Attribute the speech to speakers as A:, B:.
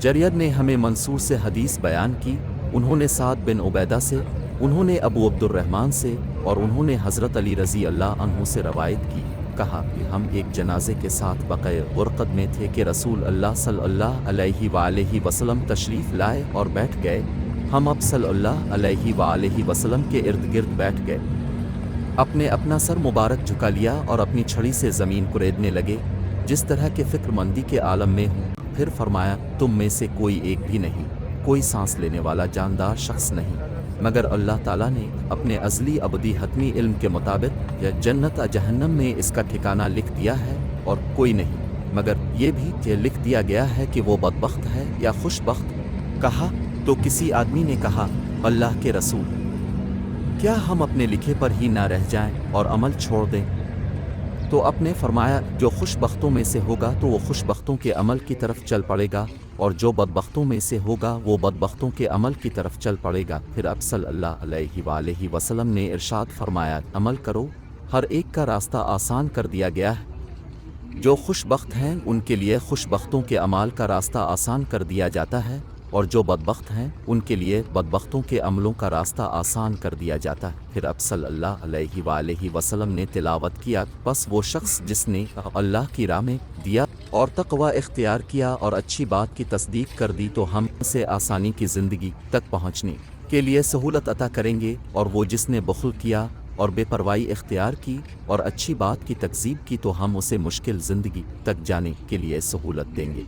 A: जरियद ने हमें मंसूर से हदीस बयान की, उन्होंने साद बिन उबैदा से, उन्होंने अबू अब्दुर्रहमान से और उन्होंने हज़रत अली रज़ी अल्लाह अन्हु से रवायत की। कहा कि हम एक जनाजे के साथ बक़े गुरक़द में थे कि रसूल अल्लाह सल्लल्लाहु अलैहि वसल्लम तशरीफ़ लाए और बैठ गए। हम अब सल्लल्लाहु अलैहि वसल्लम के इर्द गिर्द बैठ गए, अपने अपना सर मुबारक झुका लिया और अपनी छड़ी से ज़मीन कुरेदने लगे, जिस तरह के फ़िक्रमंदी के आलम में हूँ। फिर फरमाया, तुम में से कोई एक भी नहीं, कोई सांस लेने वाला जानदार शख्स नहीं, मगर अल्लाह ताला ने अपने अज़ली अबदी हतमी इल्म के मुताबिक या जन्नत या जहन्नम में इसका ठिकाना लिख दिया है, और कोई नहीं मगर ये भी कि लिख दिया गया है कि वो बदबख्त है या खुशबख्त। कहा तो किसी आदमी ने कहा, अल्लाह के रसूल, क्या हम अपने लिखे पर ही ना रह जाएं और अमल छोड़ दें? तो अपने फरमाया, जो खुशबख्तों में से होगा तो वो खुशबख्तों के अमल की तरफ चल पड़ेगा, और जो बदबख्तों में से होगा वो बदबख्तों के अमल की तरफ चल पड़ेगा। फिर अब सल्लल्लाहु अलैहि वसल्लम ने इरशाद फरमाया, अमल करो, हर एक का रास्ता आसान कर दिया गया है। जो खुशबख्त हैं उनके लिए खुशबख्तों के अमाल का रास्ता आसान कर दिया जाता है, और जो बदबख्त हैं उनके लिए बदबख्तों के अमलों का रास्ता आसान कर दिया जाता है। फिर अब सल्लल्लाहु अलैहि वसल्लम ने तिलावत किया, बस वो शख्स जिसने अल्लाह की राह में दिया और तक़वा इख्तियार किया और अच्छी बात की तस्दीक कर दी, तो हम से आसानी की ज़िंदगी तक पहुँचने के लिए सहूलत अता करेंगे, और वो जिसने बख़ुल किया और बेपरवाही इख्तियार की और अच्छी बात की तकज़ीब की, तो हम उसे मुश्किल ज़िंदगी तक जाने के लिए सहूलत देंगे।